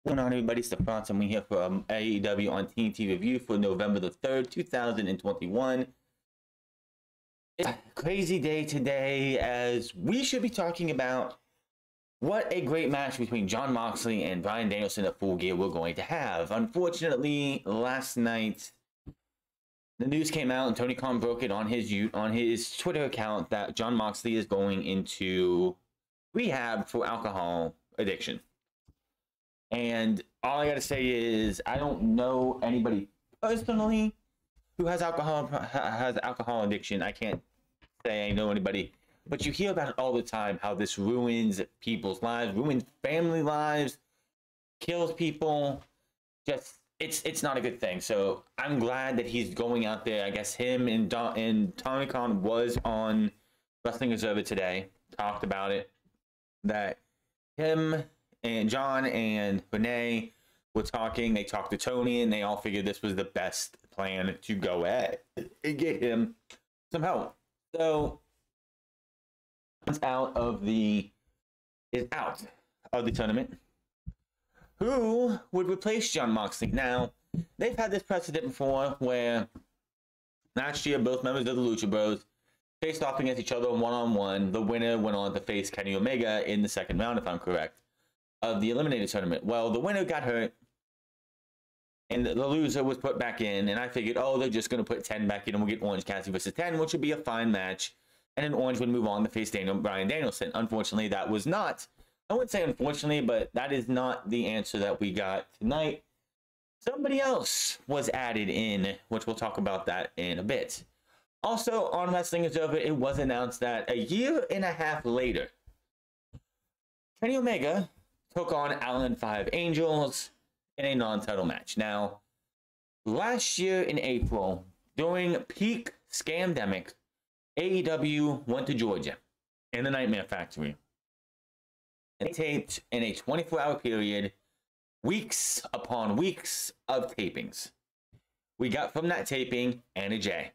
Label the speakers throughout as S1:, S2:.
S1: What's going on, everybody? It's the Franz, and we're here for AEW on TNT review for November the 3rd, 2021. It's a crazy day today, as we should be talking about what a great match between Jon Moxley and Bryan Danielson at Full Gear we're going to have. Unfortunately, last night, the news came out and Tony Khan broke it on his Twitter account that Jon Moxley is going into rehab for alcohol addiction. And all I gotta say is, I don't know anybody personally who has alcohol addiction. I can't say I know anybody, but you hear about it all the time, how this ruins people's lives, ruins family lives, kills people. Just it's not a good thing. So I'm glad that he's going out there. I guess him and Tony Khan was on Wrestling Observer today, talked about it, that him and John and Renee were talking. They talked to Tony, and they all figured this was the best plan to go at and get him some help. So, out of the tournament. Who would replace Jon Moxley? Now, they've had this precedent before, where last year both members of the Lucha Bros faced off against each other one-on-one. The winner went on to face Kenny Omega in the second round, if I'm correct, of the Eliminator Tournament. Well, the winner got hurt, and the loser was put back in, and I figured, oh, they're just going to put 10 back in, and we'll get Orange Cassidy versus 10, which would be a fine match, and then Orange would move on to face Bryan Danielson. Unfortunately, that was not, I wouldn't say unfortunately, but that is not the answer that we got tonight. Somebody else was added in, which we'll talk about that in a bit. Also, on Wrestling Observer, it was announced that a year and a half later, Kenny Omega took on Allen 5 Angels in a non-title match. Now, last year in April, during peak Scamdemic, AEW went to Georgia in the Nightmare Factory. And they taped in a 24-hour period, weeks upon weeks of tapings. We got from that taping Anna Jay.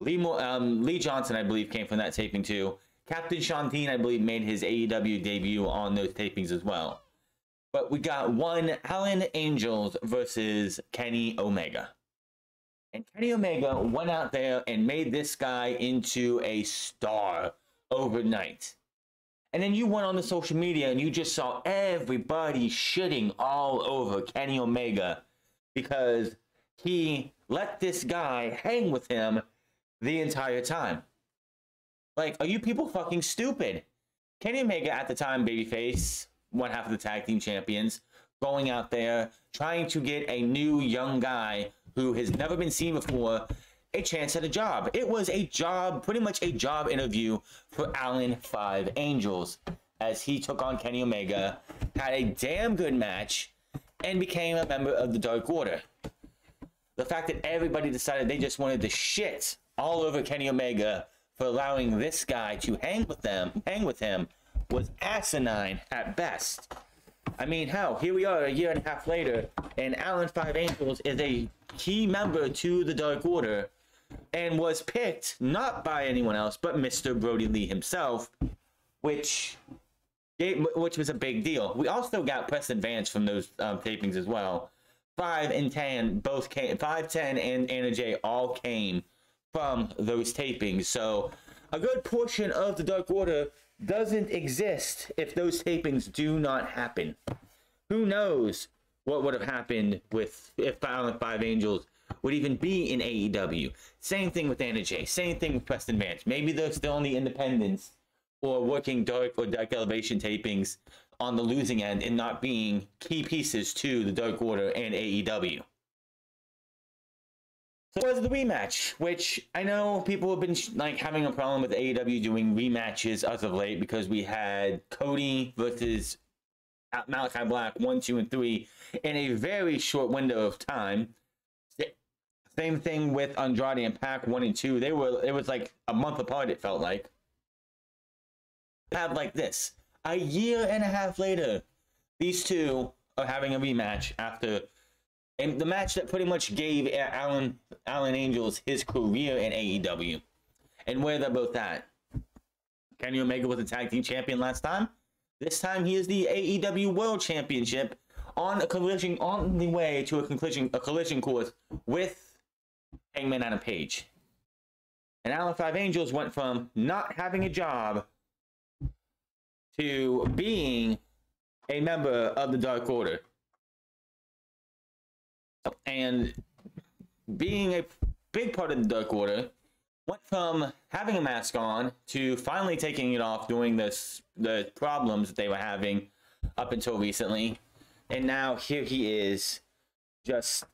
S1: Lee Johnson, I believe, came from that taping too. Captain Shawn Dean, I believe, made his AEW debut on those tapings as well. But we got one Allen Angels versus Kenny Omega. And Kenny Omega went out there and made this guy into a star overnight. And then you went on the social media and you just saw everybody shitting all over Kenny Omega because he let this guy hang with him the entire time. Like, are you people fucking stupid? Kenny Omega, at the time, babyface, one half of the tag team champions, going out there, trying to get a new young guy who has never been seen before a chance at a job. It was a job, pretty much a job interview for Allen 5 Angels, as he took on Kenny Omega, had a damn good match, and became a member of the Dark Order. The fact that everybody decided they just wanted to shit all over Kenny Omega for allowing this guy to hang with him, was asinine at best. I mean, hell, here we are a year and a half later, and Allen 5 Angels is a key member to the Dark Order, and was picked not by anyone else but Mr. Brody Lee himself, which was a big deal. We also got Preston Vance from those tapings as well. 5 and 10 both came. 5, 10, and Anna Jay all came from those tapings. So a good portion of the Dark Order doesn't exist if those tapings do not happen. Who knows what would have happened if Allen 5 Angels would even be in AEW. Same thing with Anna Jay. Same thing with Preston Vance. Maybe they're still on the independents or working Dark or Dark Elevation tapings on the losing end and not being key pieces to the Dark Order and AEW. So it was the rematch, which I know people have been having a problem with AEW doing rematches as of late, because we had Cody versus Malachi Black 1, 2, and 3 in a very short window of time. Same thing with Andrade and Pac 1 and 2. It was like a month apart, it felt like. Have like this. A year and a half later, these two are having a rematch after the match that pretty much gave Allen Angels his career in AEW. And where they're both at. Kenny Omega was the tag team champion last time. This time he is the AEW World Championship on the way to a collision course with Hangman Adam Page. And Allen Five Angels went from not having a job to being a member of the Dark Order. And being a big part of the Dark Order, went from having a mask on to finally taking it off, doing the problems that they were having up until recently. And now here he is, just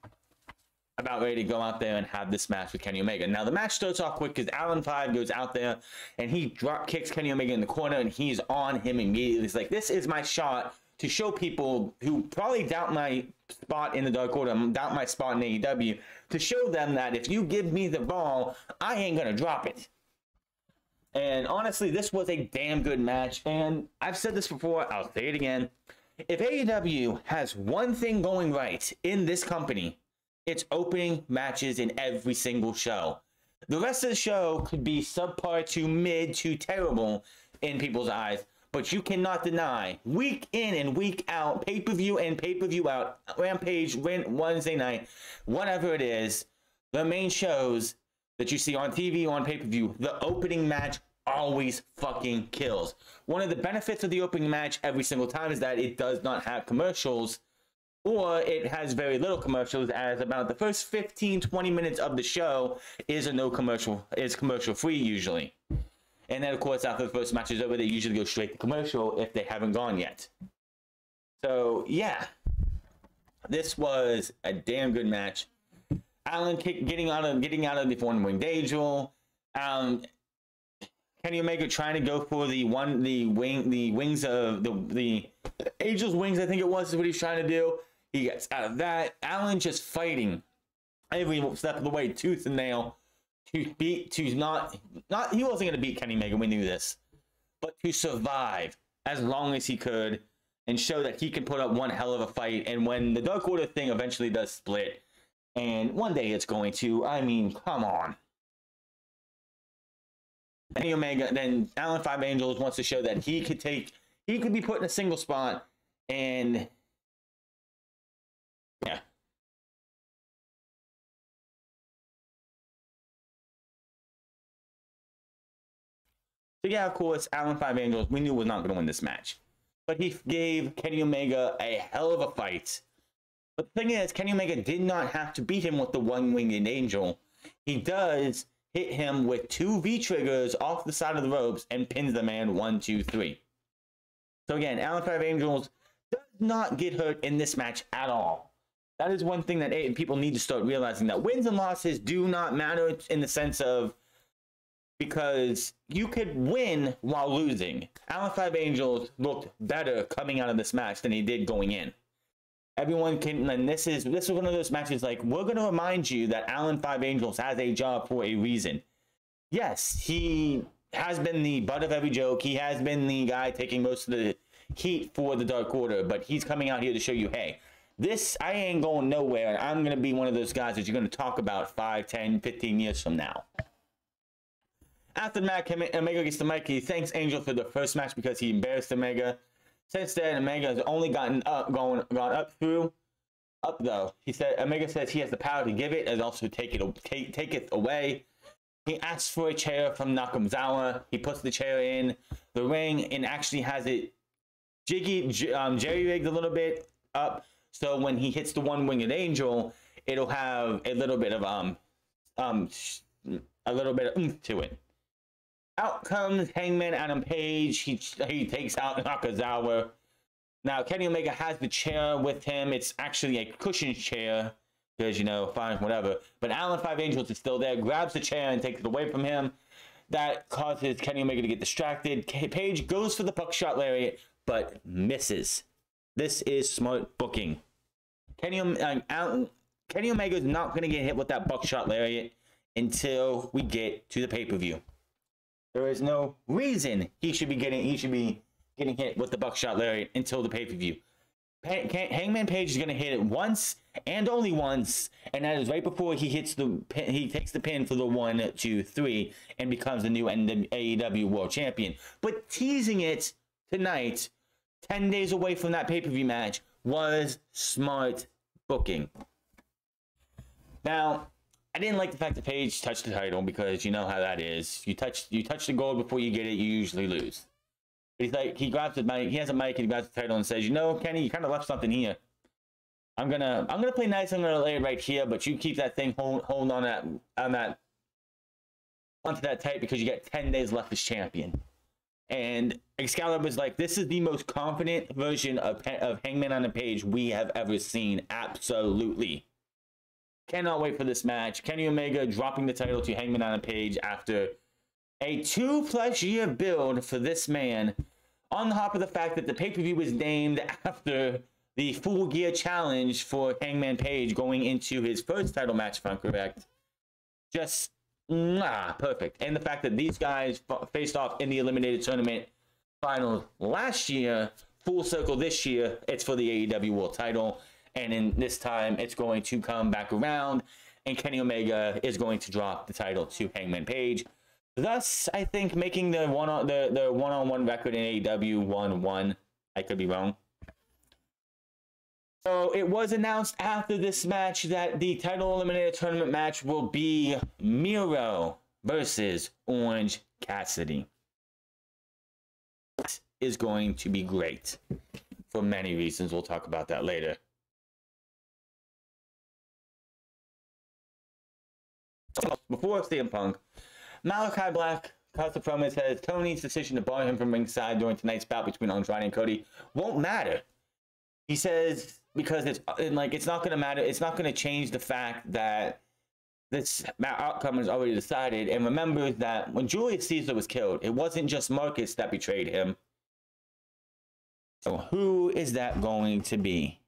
S1: about ready to go out there and have this match with Kenny Omega. Now the match starts off quick because Allen 5 goes out there and he drop kicks Kenny Omega in the corner, and he's on him immediately. He's like, this is my shot to show people who probably doubt my spot in the Dark Order, doubt my spot in AEW, to show them that if you give me the ball, I ain't gonna drop it. And honestly, this was a damn good match, and I've said this before, I'll say it again. If AEW has one thing going right in this company, it's opening matches in every single show. The rest of the show could be subpar to mid to terrible in people's eyes, but you cannot deny, week in and week out, pay-per-view in, pay-per-view out, Rampage, Wednesday night, whatever it is, the main shows that you see on TV, on pay-per-view, the opening match always fucking kills. One of the benefits of the opening match every single time is that it does not have commercials, or it has very little commercials, as about the first 15-20 minutes of the show is commercial free usually. And then of course after the first match is over, they usually go straight to commercial if they haven't gone yet. So yeah, this was a damn good match. Allen getting out of the one-winged angel. Kenny Omega trying to go for the wings of the Angel's wings, I think it was, is what he's trying to do. He gets out of that. Allen just fighting every step of the way, tooth and nail, he wasn't going to beat Kenny Omega, we knew this, but to survive as long as he could and show that he can put up one hell of a fight. And when the Dark Order thing eventually does split, and one day it's going to, I mean, come on. Kenny Omega, then Allen Five Angels wants to show that he could be put in a single spot, and yeah. So yeah, of course, Allen Five Angels, we knew was not going to win this match. But he gave Kenny Omega a hell of a fight. But the thing is, Kenny Omega did not have to beat him with the one-winged angel. He does hit him with 2 V-triggers off the side of the ropes and pins the man 1, 2, 3. So again, Allen Five Angels does not get hurt in this match at all. That is one thing that people need to start realizing, that wins and losses do not matter in the sense of, because you could win while losing. Allen Five Angels looked better coming out of this match than he did going in. Everyone can, and this is one of those matches, like, we're going to remind you that Allen Five Angels has a job for a reason. Yes, he has been the butt of every joke. He has been the guy taking most of the heat for the Dark Order, but he's coming out here to show you, hey, I ain't going nowhere. I'm going to be one of those guys that you're going to talk about 5, 10, 15 years from now. After the match, Omega gets the mic. He thanks Angel for the first match because he embarrassed Omega. Since then, Omega has only gone up though. He said Omega says he has the power to give it and also take it away. He asks for a chair from Nakazawa. He puts the chair in the ring and actually has it jerry-rigged a little bit up, so when he hits the one-winged angel, it'll have a little bit of oomph to it. Out comes Hangman Adam Page. He takes out Nakazawa. Now, Kenny Omega has the chair with him. It's actually a cushion chair, because, fine, whatever. But Allen Five Angels is still there, grabs the chair and takes it away from him. That causes Kenny Omega to get distracted. Page goes for the buckshot lariat, but misses. This is smart booking. Kenny Omega is not going to get hit with that buckshot lariat until we get to the pay-per-view. There is no reason he should be getting hit with the buckshot lariat until the pay-per-view. Hangman Page is going to hit it once and only once, and that is right before he takes the pin for the 1, 2, 3 and becomes the new AEW World Champion. But teasing it tonight, 10 days away from that pay-per-view match, was smart booking. Now, I didn't like the fact that Paige touched the title, because you know how that is. You touch the gold before you get it, you usually lose. But he's like, he grabs the mic, he has a mic, and he grabs the title and says, you know, Kenny, you kind of left something here. I'm gonna play nice. I'm gonna lay it right here, but you keep that thing hold on onto that tight, because you get 10 days left as champion. And Excalibur's like, this is the most confident version of Hangman on the Page we have ever seen. Absolutely. Cannot wait for this match. Kenny Omega dropping the title to Hangman on the Page after a 2+ year build for this man, on the top of the fact that the pay-per-view was named after the Full Gear Challenge for Hangman Page going into his first title match, if I'm correct. Just, perfect. And the fact that these guys faced off in the Eliminated Tournament Finals last year, full circle this year, it's for the AEW World title. And in this time, it's going to come back around, and Kenny Omega is going to drop the title to Hangman Page. Thus, I think making the one-on-one record in AEW 1-1. I could be wrong. So it was announced after this match that the title eliminator tournament match will be Miro versus Orange Cassidy. It is going to be great for many reasons. We'll talk about that later. Before CM Punk, Malachi Black cuts the promo and says Tony's decision to bar him from ringside during tonight's bout between Andrade and Cody won't matter. He says because it's not going to matter. It's not going to change the fact that this outcome is already decided. And remember that when Julius Caesar was killed, it wasn't just Marcus that betrayed him. So who is that going to be?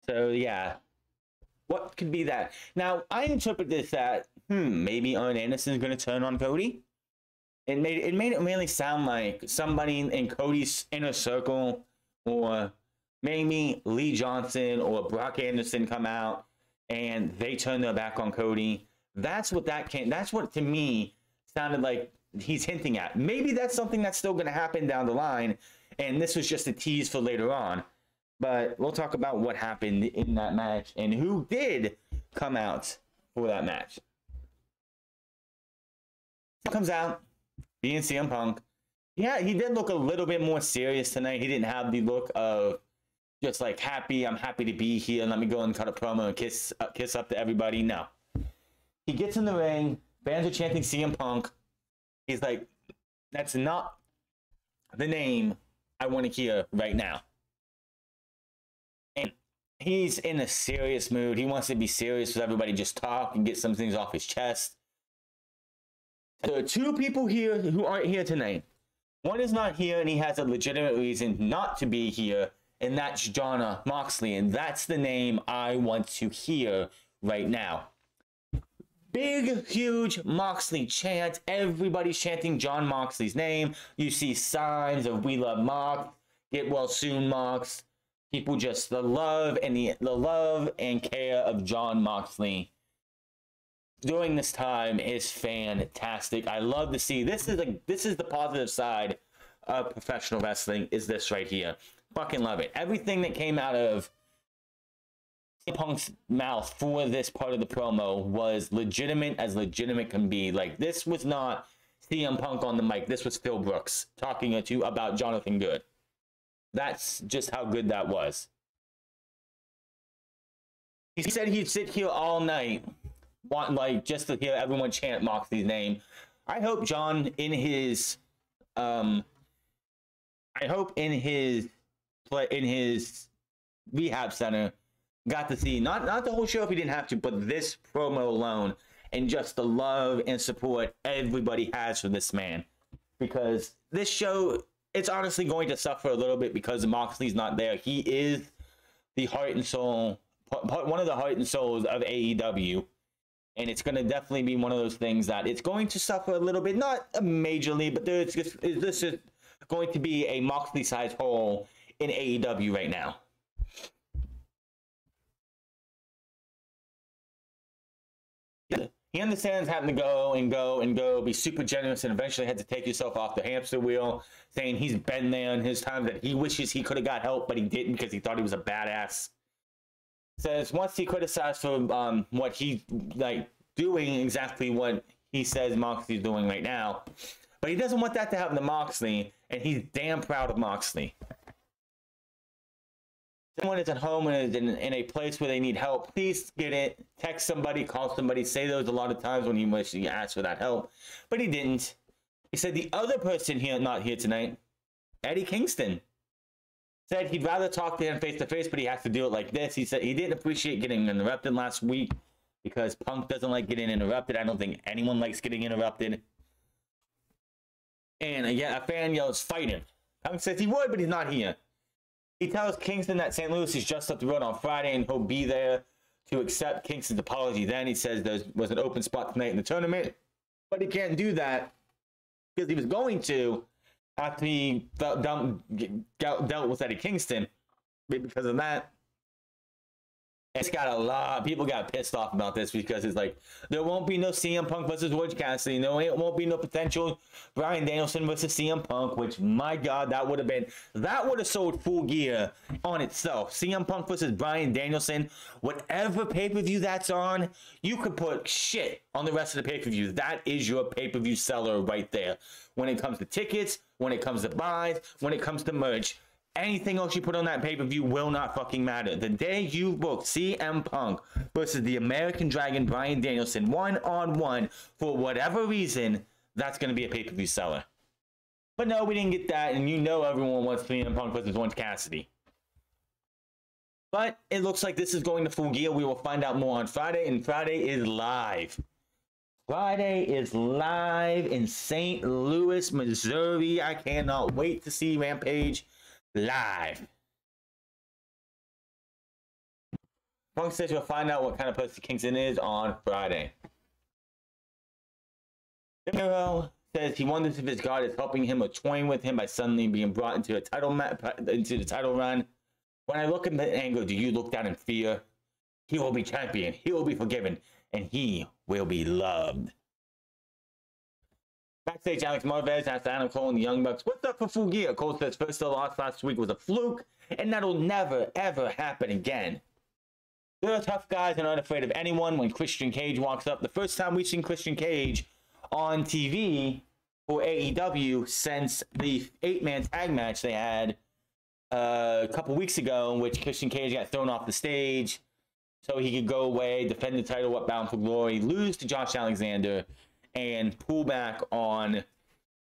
S1: So yeah, what could be that? Now I interpret this that maybe Arn Anderson is going to turn on Cody. It made it mainly sound like somebody in Cody's inner circle, or maybe Lee Johnson or Brock Anderson come out and they turn their back on Cody. That's what to me sounded like he's hinting at. Maybe that's something that's still going to happen down the line, and this was just a tease for later on. But we'll talk about what happened in that match and who did come out for that match. Comes out, being CM Punk. Yeah, he did look a little bit more serious tonight. He didn't have the look of just like happy, I'm happy to be here, let me go and cut a promo and kiss up to everybody. No. He gets in the ring, fans are chanting CM Punk. He's like, that's not the name I want to hear right now. And he's in a serious mood. He wants to be serious with everybody, just talk and get some things off his chest. There are two people here who aren't here tonight. One is not here, and he has a legitimate reason not to be here, and that's Jon Moxley, and that's the name I want to hear right now. Big, huge Moxley chant. Everybody's chanting Jon Moxley's name. You see signs of "We love Mox," "Get well soon, Mox." People just the love and care of Jon Moxley during this time is fantastic. I love to see this is the positive side of professional wrestling, is this right here. Fucking love it. Everything that came out of CM Punk's mouth for this part of the promo was legitimate as legitimate can be. Like, this was not CM Punk on the mic. This was Phil Brooks talking about Jonathan Good. That's just how good that was. He said he'd sit here all night, just to hear everyone chant Moxley's name. I hope John in his rehab center got to see not the whole show if he didn't have to, but this promo alone, and just the love and support everybody has for this man. Because this show, it's honestly going to suffer a little bit because Moxley's not there. He is the heart and soul, one of the heart and souls of AEW. And it's going to definitely be one of those things that it's going to suffer a little bit, not majorly, but this is going to be a Moxley-sized hole in AEW right now. He understands having to go and go and go, be super generous, and eventually had to take yourself off the hamster wheel, saying he's been there in his time, that he wishes he could have got help, but he didn't because he thought he was a badass. Says once he criticized for what he doing exactly what he says Moxley's doing right now, but he doesn't want that to happen to Moxley, and he's damn proud of Moxley. Someone is at home and is in a place where they need help, please get it. Text somebody, call somebody, say those a lot of times when he asked for that help, but he didn't. He said the other person here, not here tonight, Eddie Kingston, said he'd rather talk to him face to face, but he has to do it like this. He said he didn't appreciate getting interrupted last week because Punk doesn't like getting interrupted. I don't think anyone likes getting interrupted. And again, a fan yells, "Fight him." Punk says he would, but he's not here. He tells Kingston that St. Louis is just up the road on Friday and he'll be there to accept Kingston's apology. Then he says there was an open spot tonight in the tournament, but he can't do that because he was going to after he dealt with Eddie Kingston. Because of that, it's got a lot. People got pissed off about this because it's like there won't be no CM Punk versus Orange Cassidy. No, it won't be no potential Bryan Danielson versus CM Punk. Which, my God, that would have sold Full Gear on itself. CM Punk versus Bryan Danielson, whatever pay-per-view that's on, you could put shit on the rest of the pay-per-view. That is your pay-per-view seller right there. When it comes to tickets, when it comes to buys, when it comes to merch. Anything else you put on that pay-per-view will not fucking matter. The day you book CM Punk versus the American Dragon Bryan Danielson one-on-one, for whatever reason, that's going to be a pay-per-view seller. But no, we didn't get that, and you know everyone wants CM Punk versus Orange Cassidy. But it looks like this is going to Full Gear. We will find out more on Friday, and Friday is live. Friday is live in St. Louis, Missouri. I cannot wait to see Rampage live. Punk says we'll find out what kind of person Kingston is on Friday. Miro says he wonders if his God is helping him or toying with him by suddenly being brought into the title run. When I look at the angle, do you look down in fear? He will be champion, he will be forgiven, and he will be loved. Backstage, Alex Marvez asked Adam Cole and the Young Bucks, "What's up for Full Gear?" Cole says first loss last week was a fluke, and that'll never, ever happen again. They're tough guys and aren't afraid of anyone. When Christian Cage walks up, the first time we've seen Christian Cage on TV for AEW since the 8-man tag match they had a couple weeks ago, in which Christian Cage got thrown off the stage so he could go away, defend the title at Bound for Glory, lose to Josh Alexander, and pull back on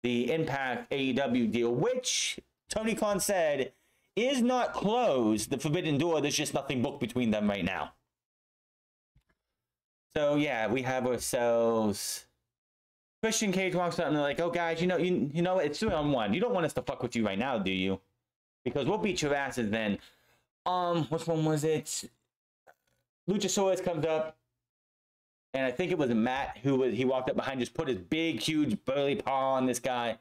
S1: the Impact AEW deal, which Tony Khan said is not closed, the forbidden door. There's just nothing booked between them right now. So yeah, we have ourselves Christian Cage walks out and they're like, "Oh guys, you know it's 3-on-1. You don't want us to fuck with you right now, do you? Because we'll beat your asses then." Which one was it? Luchasaurus comes up, and I think it was Matt he walked up behind, just put his big, huge, burly paw on this guy.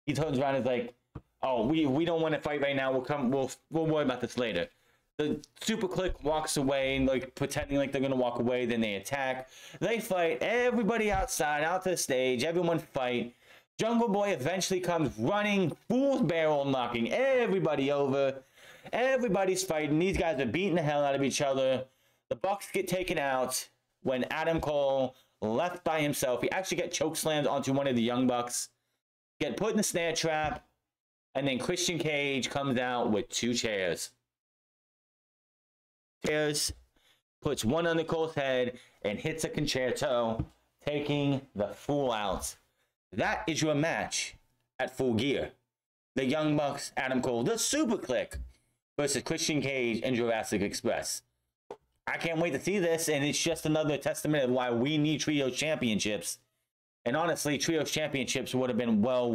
S1: He turns around and is like, "Oh, we don't want to fight right now. We'll worry about this later." The Super Click walks away, like pretending like they're gonna walk away. Then they attack. They fight. Everybody outside, out to the stage. Everyone fight. Jungle Boy eventually comes running, fool's barrel, knocking everybody over. Everybody's fighting. These guys are beating the hell out of each other. The Bucks get taken out when Adam Cole, left by himself, he actually got chokeslammed onto one of the Young Bucks, get put in the snare trap, and then Christian Cage comes out with 2 chairs. Chairs, puts one on Cole's head, and hits a concerto, taking the Fool out. That is your match at Full Gear. The Young Bucks, Adam Cole, the Super Click versus Christian Cage and Jurassic Express. I can't wait to see this, and it's just another testament of why we need Trios Championships. And honestly, Trios Championships would have been well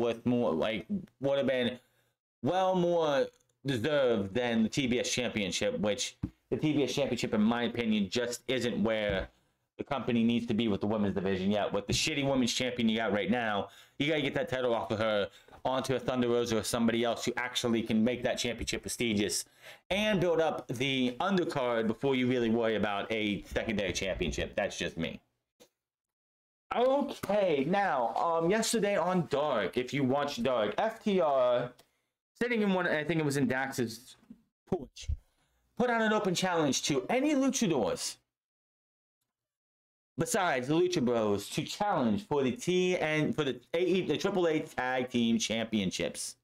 S1: more deserved than the TBS Championship, which the TBS Championship, in my opinion, just isn't where the company needs to be with the women's division yet. With the shitty women's champion you got right now, you got to get that title off of her onto a Thunder Rosa or somebody else who actually can make that championship prestigious and build up the undercard before you really worry about a secondary championship. That's just me. Okay, now, yesterday on Dark, if you watched Dark, FTR, sitting in one, I think it was in Dax's porch, put out an open challenge to any luchadors besides the Lucha Bros to challenge for the AAA Tag Team Championships.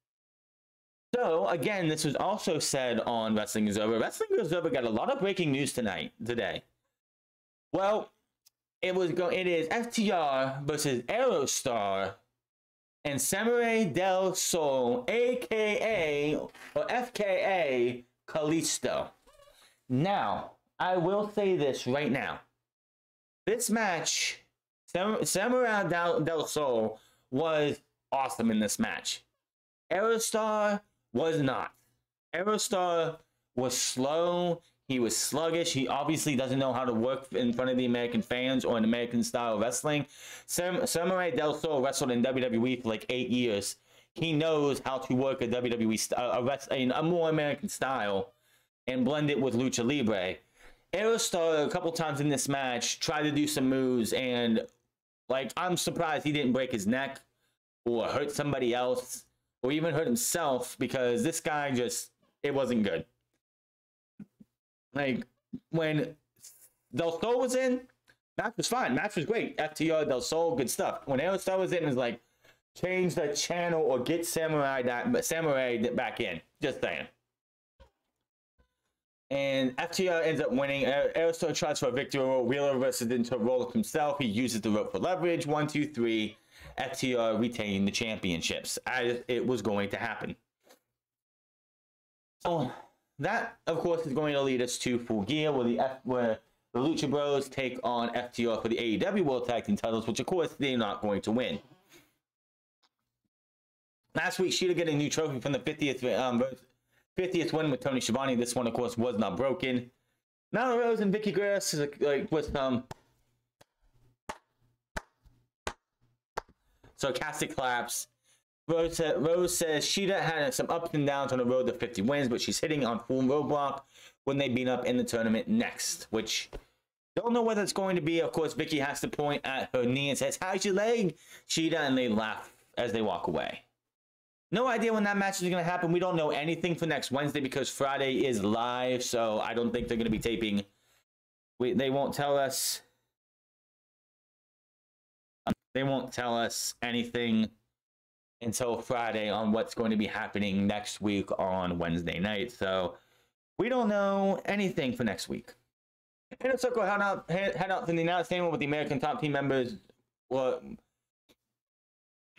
S1: So again, this was also said on Wrestling Observer. Wrestling Observer got a lot of breaking news today. Well, it is FTR versus Aerostar and Samurai del Sol, aka or FKA Kalisto. Now, I will say this right now. This match, Samurai del Sol was awesome in this match. Aerostar was not. Aerostar was slow. He was sluggish. He obviously doesn't know how to work in front of the American fans or in American style wrestling. Samurai del Sol wrestled in WWE for like 8 years. He knows how to work a WWE style, a more American style, and blend it with Lucha Libre. Aerostar, a couple times in this match, tried to do some moves, and like, I'm surprised he didn't break his neck or hurt somebody else or even hurt himself, because this guy it wasn't good. Like, when Del Sol was in, match was fine. Match was great. FTR, Del Sol, good stuff. When Aerostar was in, it was like, change the channel or get Samurai back in. Just saying. And FTR ends up winning. Aerostar tries for a victory. Wheeler versus into roll himself. He uses the rope for leverage. 1, 2, 3. FTR retain the championships, as it was going to happen. So that, of course, is going to lead us to Full Gear, where the Lucha Bros take on FTR for the AEW World Tag Team titles, which, of course, they're not going to win. Last week, Shida got a new trophy from the 50th win with Tony Schiavone. This one, of course, was not broken. Nyla Rose and Vicky Guerrero with sarcastic claps. Rose says Shida had some ups and downs on the road to 50 wins, but she's hitting on full roadblock when they beat up in the tournament next, which don't know whether it's going to be. Of course, Vicky has to point at her knee and says, "How's your leg, Shida?" And they laugh as they walk away. No idea when that match is going to happen. We don't know anything for next Wednesday because Friday is live, so I don't think they're going to be taping. They won't tell us. They won't tell us anything until Friday on what's going to be happening next week on Wednesday night. So we don't know anything for next week. Inner Circle head out to the United States with the American Top Team members who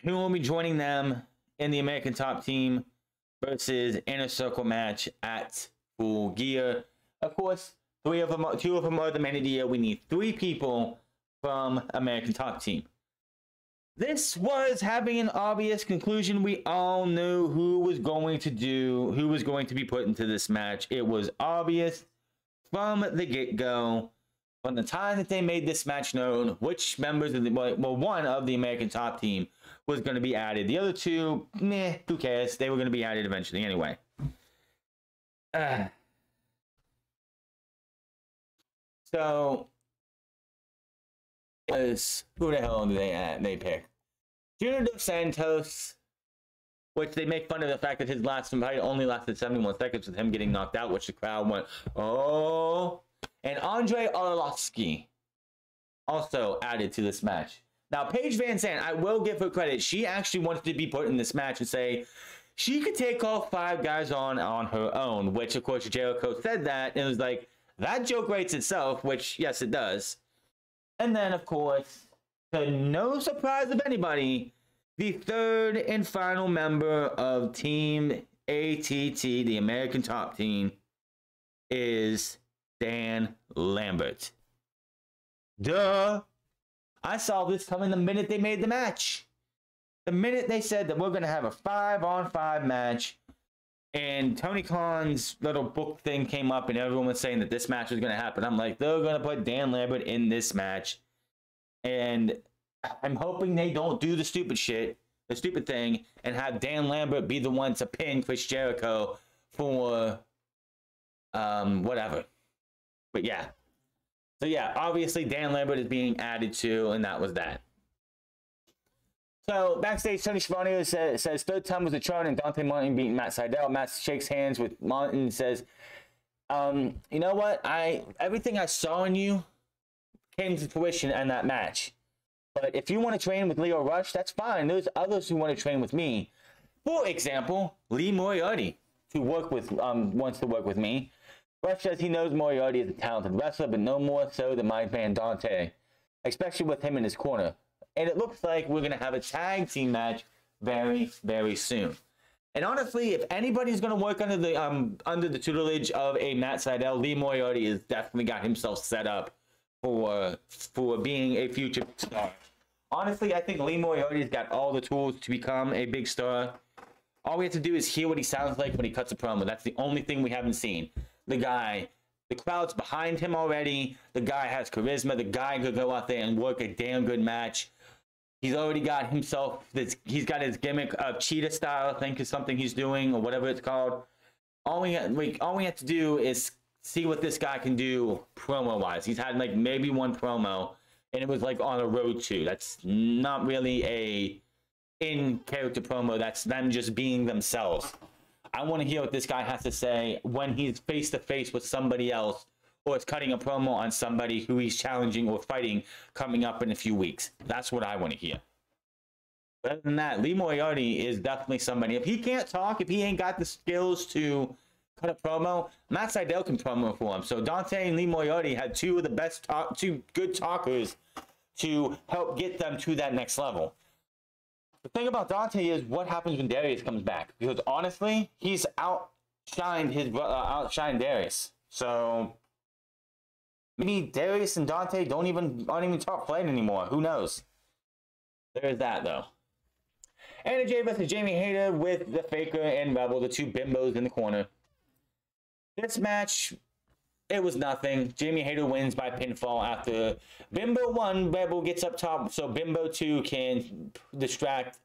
S1: will be joining them in the American Top Team versus Inner Circle match at Full Gear. Of course, two of them are the men of the year. We need 3 people from American Top Team. This was having an obvious conclusion. We all knew who was going to be put into this match. It was obvious from the get-go, from the time that they made this match known, which members of one of the American Top Team was going to be added. The other 2, meh, who cares? They were going to be added eventually anyway. So, who the hell did they pick? Junior Dos Santos, which they make fun of the fact that his last fight only lasted 71 seconds with him getting knocked out, which the crowd went, "Oh!" And Andre Arlovsky also added to this match. Now, Paige Van Zandt, I will give her credit. She actually wanted to be put in this match and say she could take all 5 guys on her own, which, of course, Jericho said that, and it was like, that joke writes itself, which, yes, it does. And then, of course, to no surprise of anybody, the 3rd and final member of Team ATT, the American Top Team, is Dan Lambert. Duh! I saw this coming the minute they made the match. The minute they said that we're going to have a 5-on-5 match, and Tony Khan's little book thing came up, and everyone was saying that this match was going to happen. I'm like, they're going to put Dan Lambert in this match. And I'm hoping they don't do the stupid thing, and have Dan Lambert be the one to pin Chris Jericho for whatever. But yeah. So yeah, obviously Dan Lambert is being added to, and that was that. So backstage, Tony Schiavone says third time was a charm, and Dante Martin beating Matt Sydal. Matt shakes hands with Martin and says, you know what? Everything I saw in you came to fruition in that match. But if you want to train with Lio Rush, that's fine. There's others who want to train with me. For example, Lee Moriarty, who wants to work with me. Rush says he knows Moriarty is a talented wrestler, but no more so than my man Dante, especially with him in his corner. And it looks like we're going to have a tag team match very, very soon. And honestly, if anybody's going to work under the tutelage of a Matt Sydal, Lee Moriarty has definitely got himself set up for being a future star. Honestly, I think Lee Moriarty's got all the tools to become a big star. All we have to do is hear what he sounds like when he cuts a promo. That's the only thing we haven't seen. The crowd's behind him already. The guy has charisma. The guy could go out there and work a damn good match. He's already got himself he's got his gimmick of cheetah style, I think is something he's doing, or whatever it's called. All we have to do is see what this guy can do promo-wise. He's had like maybe one promo, and it was like on a road to. That's not really a in-character promo. That's them just being themselves. I want to hear what this guy has to say when he's face-to-face with somebody else, or is cutting a promo on somebody who he's challenging or fighting coming up in a few weeks. That's what I want to hear. But other than that, Lee Moriarty is definitely somebody. If he can't talk, if he ain't got the skills to cut a promo, Matt Sydal can promo for him. So Dante and Lee Moriarty had two good talkers to help get them to that next level. The thing about Dante is what happens when Darius comes back, because honestly, he's outshined Darius. So maybe Darius and Dante don't even talk playing anymore. Who knows? There's that though. Anna Jay versus Jamie Hayter with the Faker and Rebel, the two bimbos in the corner. This match, it was nothing. Jamie Hayter wins by pinfall after Bimbo 1, Rebel gets up top, so Bimbo 2 can distract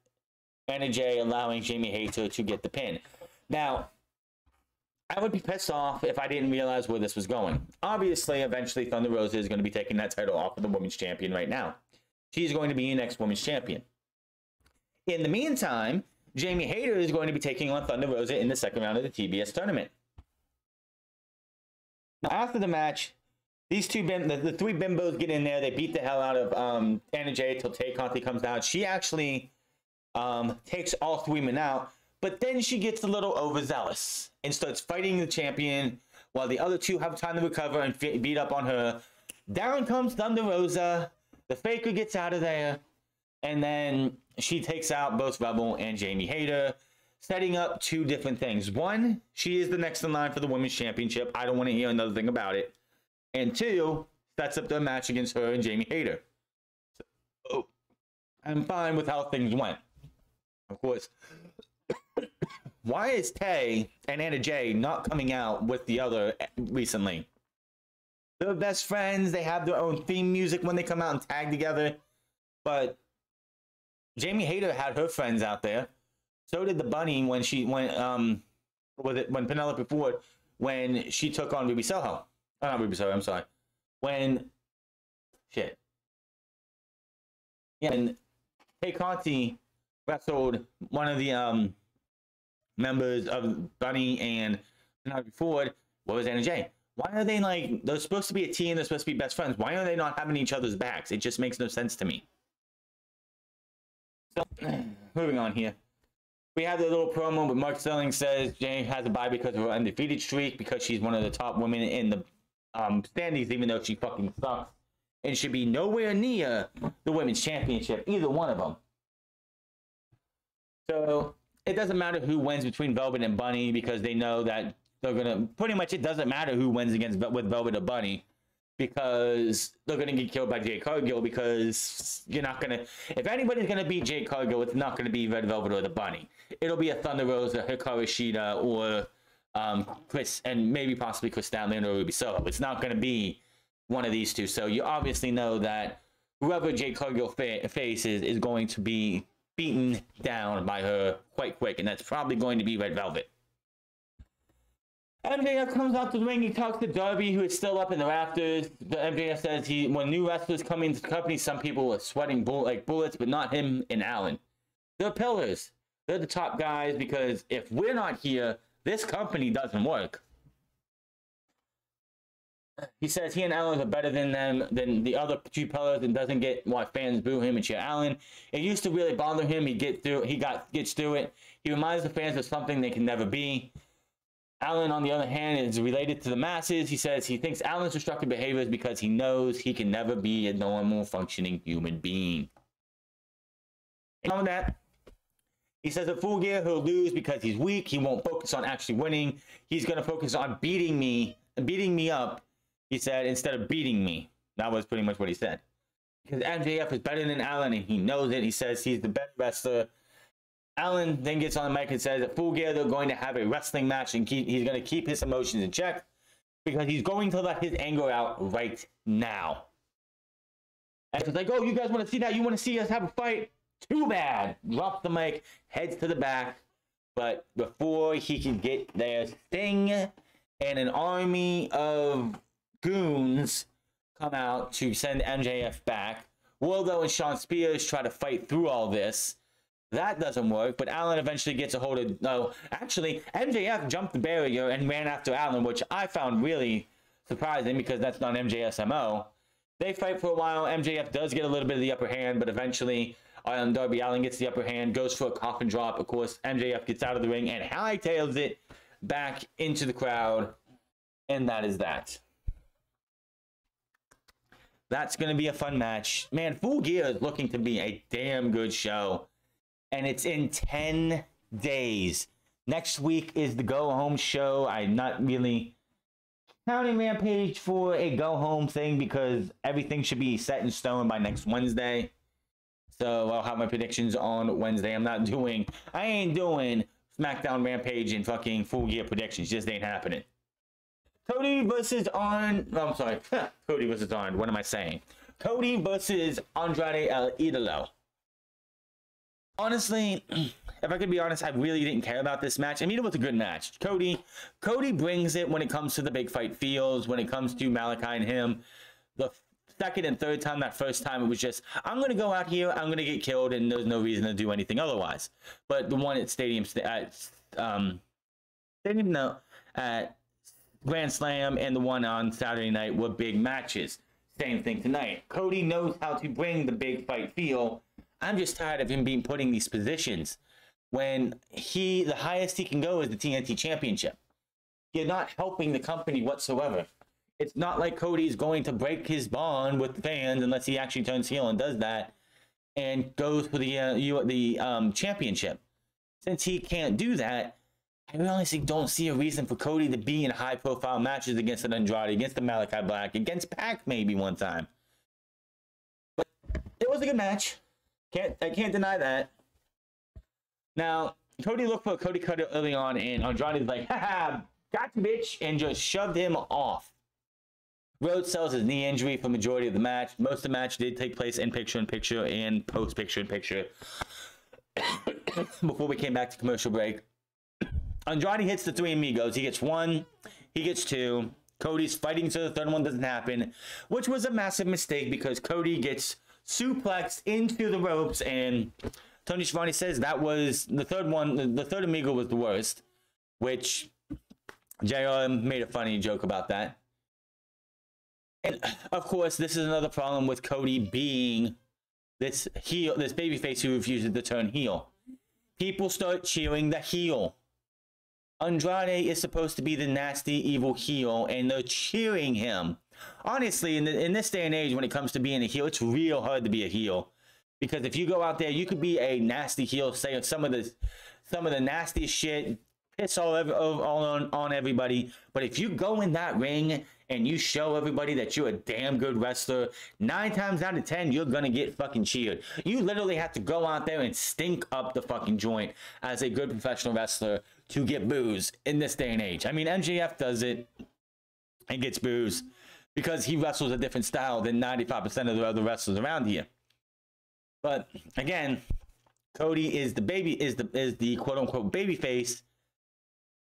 S1: Anna Jay, allowing Jamie Hayter to get the pin. Now, I would be pissed off if I didn't realize where this was going. Obviously, eventually, Thunder Rosa is going to be taking that title off of the Women's Champion right now. She's going to be your next Women's Champion. In the meantime, Jamie Hayter is going to be taking on Thunder Rosa in the second round of the TBS tournament. Now, after the match, these two the three bimbos get in there. They beat the hell out of Anna Jay till Tay Conti comes out. She actually takes all three men out, but then she gets a little overzealous and starts fighting the champion while the other two have time to recover and beat up on her. Down comes Thunder Rosa. The Faker gets out of there, and then she takes out both Rebel and Jamie Hayter, setting up two different things. One, she is the next in line for the Women's Championship. I don't want to hear another thing about it. And two, sets up the match against her and Jamie Hayter. So, I'm fine with how things went. Of course, why is Tay and Anna Jay not coming out with the other recently? They're best friends. They have their own theme music when they come out and tag together. But Jamie Hayter had her friends out there. So did the Bunny when Penelope Ford, when she took on Ruby Soho. Oh, not Ruby Soho, I'm sorry. And Tay Conti wrestled one of the members of Bunny and Penelope Ford. What was Anna Jay? Why are they like, they're supposed to be a team, they're supposed to be best friends. Why are they not having each other's backs? It just makes no sense to me. So, moving on here. We have the little promo, but Mark Sterling says Jay has a bye because of her undefeated streak, because she's one of the top women in the standings, even though she fucking sucks. And should be nowhere near the Women's Championship, either one of them. So, it doesn't matter who wins between Velvet and Bunny, because they know that they're going to, pretty much it doesn't matter who wins with Velvet or Bunny, because they're going to get killed by Jade Cargill, because you're not going to, if anybody's going to beat Jade Cargill, it's not going to be Red Velvet or the Bunny. It'll be a Thunder Rosa, Hikaru Shida, or Chris, and maybe possibly Chris Statlander or Ruby Soho. It's not going to be one of these two. So you obviously know that whoever Jade Cargill faces is going to be beaten down by her quite quick, and that's probably going to be Red Velvet. MJF comes out to the ring. He talks to Darby, who is still up in the rafters. The MJF says when new wrestlers come into the company, some people are sweating like bullets, but not him and Allen. They're pillars. They're the top guys, because if we're not here, this company doesn't work. He says he and Allen are better than them, than the other two pillars, and doesn't get why fans boo him and cheer Allen. It used to really bother him. Gets through it. He reminds the fans of something they can never be. Allen, on the other hand, is related to the masses. He says he thinks Allen's destructive behavior is because he knows he can never be a normal, functioning human being. And on that, he says at Full Gear he'll lose because he's weak. He won't focus on actually winning. He's going to focus on beating me up, he said, instead of beating me. That was pretty much what he said. Because MJF is better than Allen, and he knows it. He says he's the better wrestler. Allen then gets on the mic and says at Full Gear they're going to have a wrestling match, and he's going to keep his emotions in check because he's going to let his anger out right now. And it's like, oh, you guys want to see that? You want to see us have a fight? Too bad. Drops the mic, heads to the back. But before he can get there, Sting and an army of goons come out to send MJF back. Wardlow and Shawn Spears try to fight through all this. That doesn't work, but Allen eventually gets a hold of... No, actually, MJF jumped the barrier and ran after Allen, which I found really surprising because that's not MJF's MO. They fight for a while. MJF does get a little bit of the upper hand, but eventually Darby Allin gets the upper hand, goes for a coffin drop. Of course, MJF gets out of the ring and hightails it back into the crowd, and that is that. That's going to be a fun match. Man, Full Gear is looking to be a damn good show. And it's in 10 days. Next week is the go-home show. I'm not really counting Rampage for a go-home thing because everything should be set in stone by next Wednesday. So I'll have my predictions on Wednesday. I ain't doing SmackDown, Rampage, and fucking Full Gear predictions. Just ain't happening. Cody versus Arn. Oh, I'm sorry. Cody versus Arn. What am I saying? Cody versus Andrade El Idolo. Honestly, if I could be honest, I really didn't care about this match. I mean, it was a good match. Cody brings it when it comes to the big fight feels, when it comes to Malachi and him. The second and third time, that first time, it was just, I'm going to go out here, I'm going to get killed, and there's no reason to do anything otherwise. But the one at at Grand Slam and the one on Saturday night were big matches. Same thing tonight. Cody knows how to bring the big fight feel. I'm just tired of him being put in these positions when the highest he can go is the TNT Championship. You're not helping the company whatsoever. It's not like Cody's going to break his bond with the fans unless he actually turns heel and does that and goes for the championship. Since he can't do that, I honestly don't see a reason for Cody to be in high-profile matches against an Andrade, against the Malachi Black, against Pac maybe one time. But it was a good match. I can't deny that. Now, Cody looked for a Cody cutter early on, and Andrade's like, haha, gotcha, bitch, and just shoved him off. Rhodes sells his knee injury for majority of the match. Most of the match did take place in picture-in-picture and post-picture-in-picture before we came back to commercial break. Andrade hits the three amigos. He gets one, he gets two. Cody's fighting so the third one doesn't happen, which was a massive mistake because Cody gets suplexed into the ropes, and Tony Schiavone says that was the third one. The third amigo was the worst, which JR made a funny joke about that. And of course, this is another problem with Cody being this babyface who refuses to turn heel. People start cheering the heel. Andrade is supposed to be the nasty, evil heel, and they're cheering him. Honestly, in this day and age, when it comes to being a heel, it's real hard to be a heel. Because if you go out there, you could be a nasty heel, say some of the nastiest shit, piss all on everybody. But if you go in that ring and you show everybody that you're a damn good wrestler, 9 times out of 10, you're gonna get fucking cheered. You literally have to go out there and stink up the fucking joint as a good professional wrestler to get boos in this day and age. I mean, MJF does it and gets boos because he wrestles a different style than 95% of the other wrestlers around here. But again, Cody is the quote unquote baby face,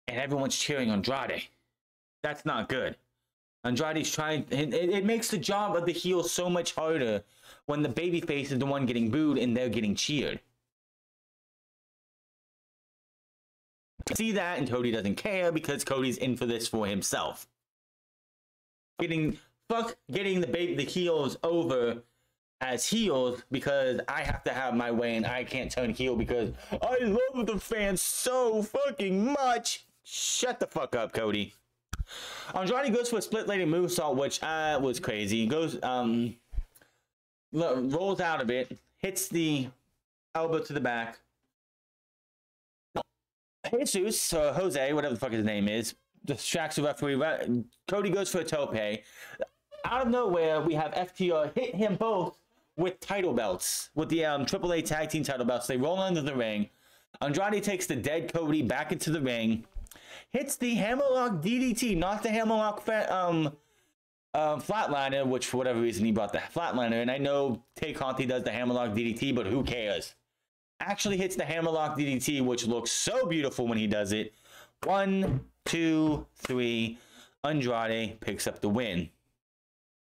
S1: and everyone's cheering Andrade. That's not good. Andrade's trying, it makes the job of the heel so much harder when the baby face is the one getting booed and they're getting cheered. See that, and Cody doesn't care because Cody's in for this for himself. Getting the heels over as heels because I have to have my way and I can't turn heel because I love the fans so fucking much. Shut the fuck up, Cody. Andrade goes for a split-legged moonsault, which was crazy. He goes, rolls out of it, hits the elbow to the back. Jesus, or Jose, whatever the fuck his name is, distracts the referee. Cody goes for a tope. Out of nowhere, we have FTR hit him both with title belts, with the AAA Tag Team title belts. They roll into the ring. Andrade takes the dead Cody back into the ring, hits the Hammerlock DDT, not the Hammerlock Flatliner, which for whatever reason he brought the Flatliner. And I know Tay Conti does the Hammerlock DDT, but who cares? Actually hits the Hammerlock DDT, which looks so beautiful when he does it. 1, 2, 3. Andrade picks up the win.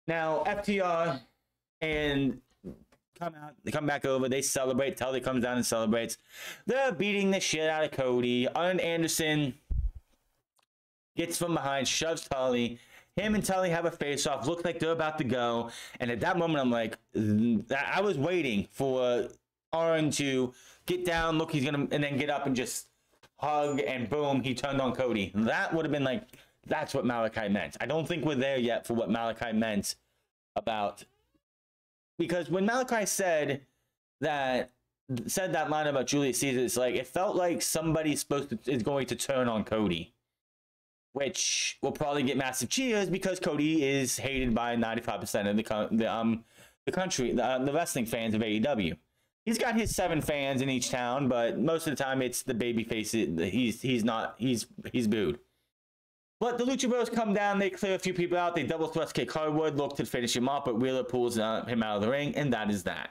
S1: Now FTR and they come back over. They celebrate. Tully comes down and celebrates. They're beating the shit out of Cody. Arn Anderson gets from behind, shoves Tully. Him and Tully have a face-off. Looks like they're about to go. And at that moment, I'm like, I was waiting for Arn to get down, look, he's gonna, and then get up and just hug, and boom, he turned on Cody. That would have been like, that's what Malachi meant. I don't think we're there yet for what Malachi meant about, because when Malachi said that line about Julius Caesar, it's like, it felt like somebody is going to turn on Cody, which will probably get massive cheers because Cody is hated by 95% of the country, the wrestling fans of AEW. He's got his 7 fans in each town, but most of the time it's the baby face. He's booed. But the Lucha Bros come down, they clear a few people out, they double thrust kick Harwood, look to finish him off, but Wheeler pulls him out of the ring, and that is that.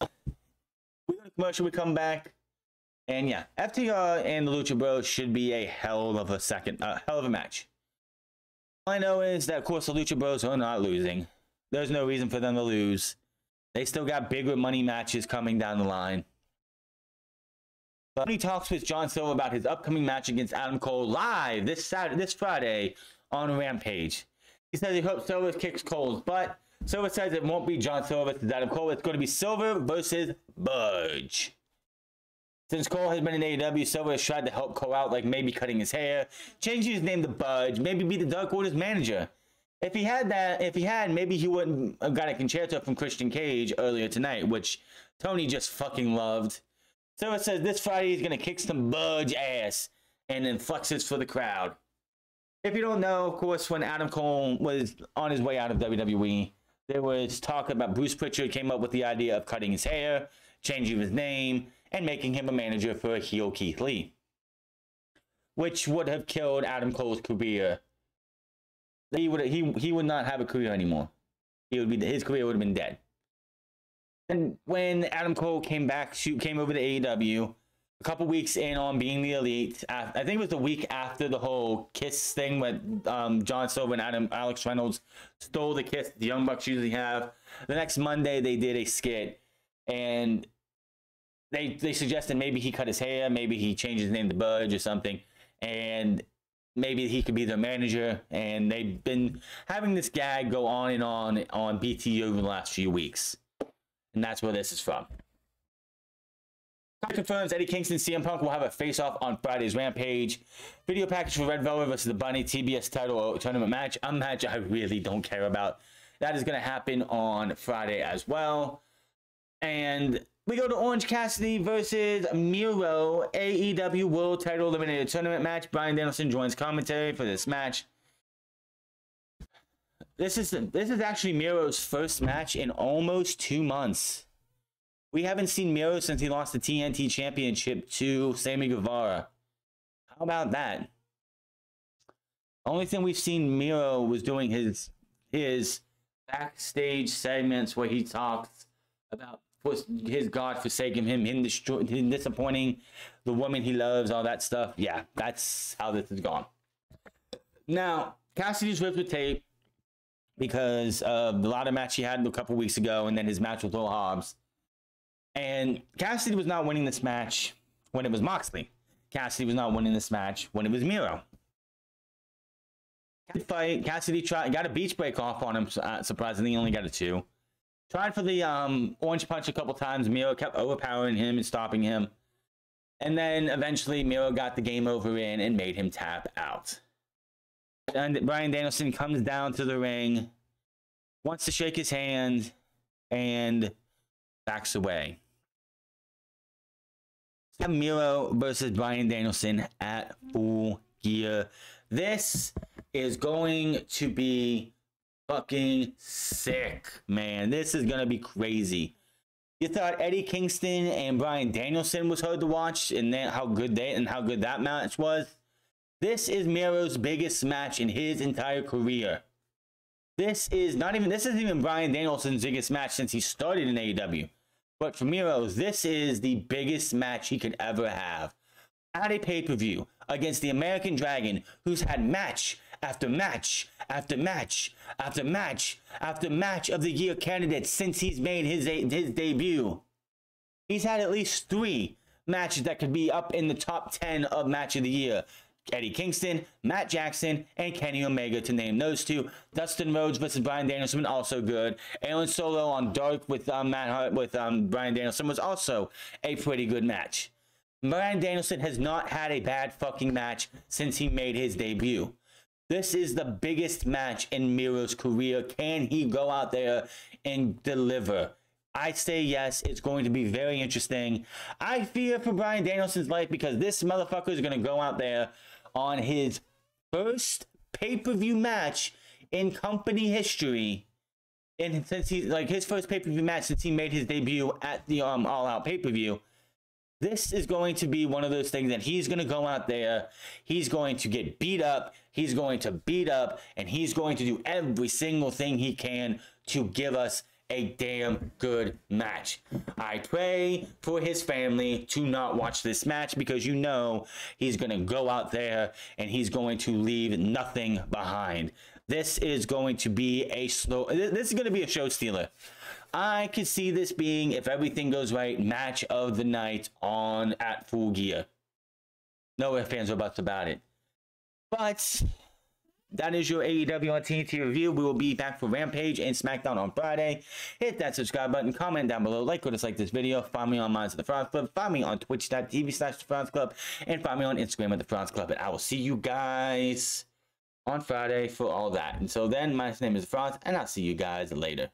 S1: We go to commercial, we come back, and yeah, FTR and the Lucha Bros should be a hell of a match. All I know is that, of course, the Lucha Bros are not losing. There's no reason for them to lose. They still got bigger money matches coming down the line. But he talks with John Silver about his upcoming match against Adam Cole live this Friday on Rampage. He says he hopes Silver kicks Cole's butt. Silver says it won't be John Silver versus Adam Cole. It's going to be Silver versus Budge. Since Cole has been in AEW, Silver has tried to help Cole out, like maybe cutting his hair, changing his name to Budge, maybe be the Dark Order's manager. If he had, maybe he wouldn't have got a concerto from Christian Cage earlier tonight, which Tony just fucking loved. So it says this Friday he's going to kick some Budge ass and then flexes for the crowd. If you don't know, of course, when Adam Cole was on his way out of WWE, there was talk about Bruce Pritchard came up with the idea of cutting his hair, changing his name, and making him a manager for heel Keith Lee, which would have killed Adam Cole's career. He would not have a career anymore. His career would have been dead. And when Adam Cole came over to AEW, a couple weeks in on being the Elite, I think it was the week after the whole Kiss thing when John Silver and Alex Reynolds stole the Kiss the Young Bucks usually have. The next Monday they did a skit, and they suggested maybe he cut his hair, maybe he changed his name to Budge or something, and maybe he could be their manager. And they've been having this gag go on and on BT over the last few weeks. And that's where this is from. Confirms Eddie Kingston CM Punk will have a face-off on Friday's Rampage. Video package for Red Velvet versus the Bunny TBS title tournament match. A match I really don't care about. That is going to happen on Friday as well. And we go to Orange Cassidy versus Miro, AEW World Title Eliminator Tournament match. Bryan Danielson joins commentary for this match. This is actually Miro's first match in almost 2 months. We haven't seen Miro since he lost the TNT Championship to Sammy Guevara. How about that? The only thing we've seen Miro was doing his backstage segments where he talks about his God forsaking him disappointing the woman he loves, all that stuff. Yeah, that's how this has gone. Now, Cassidy's ripped the tape because of the ladder match he had a couple weeks ago, and then his match with Will Hobbs. And Cassidy was not winning this match. when it was Moxley. Cassidy was not winning this match when it was Miro. Fight. Cassidy got a beach break off on him. Surprisingly, he only got a 2. Tried for the orange punch a couple times. Miro kept overpowering him and stopping him. And then eventually Miro got the game over in and made him tap out. And Bryan Danielson comes down to the ring, wants to shake his hand, and backs away. Miro versus Bryan Danielson at Full Gear. This is going to be fucking sick, man. This is gonna be crazy. You thought Eddie Kingston and Bryan Danielson was hard to watch, and then how good that match was. This is Miro's biggest match in his entire career. This isn't even Bryan Danielson's biggest match since he started in AEW. But for Miro, this is the biggest match he could ever have. At a pay-per-view against the American Dragon, who's had match after match after match after match after match of the year candidates since he's made his debut. He's had at least 3 matches that could be up in the top 10 of match of the year. Eddie Kingston, Matt Jackson, and Kenny Omega, to name those 2. Dustin Rhodes versus Bryan Danielson, also good. Aaron Solo on Dark with Matt Hart with Bryan Danielson was also a pretty good match. Bryan Danielson has not had a bad fucking match since he made his debut. This is the biggest match in Miro's career. Can he go out there and deliver? I say yes. It's going to be very interesting. I fear for Bryan Danielson's life because this motherfucker is going to go out there on his first pay-per-view match in company history. And since his first pay-per-view match since he made his debut at the All Out pay-per-view. This is going to be one of those things that he's going to go out there, he's going to get beat up, he's going to beat up, and he's going to do every single thing he can to give us a damn good match. I pray for his family to not watch this match because you know he's going to go out there and he's going to leave nothing behind. This is going to be a show stealer. I could see this being, if everything goes right, match of the night at Full Gear. No ifs, ands, or buts about it. But that is your AEW on TNT review. We will be back for Rampage and SmackDown on Friday. Hit that subscribe button, comment down below, like or dislike this video. Find me on Minds of the Frons Club. Find me on twitch.tv/The Frons Club. And find me on Instagram at The Frons Club. And I will see you guys on Friday for all that. Until then, my name is Frons, and I'll see you guys later.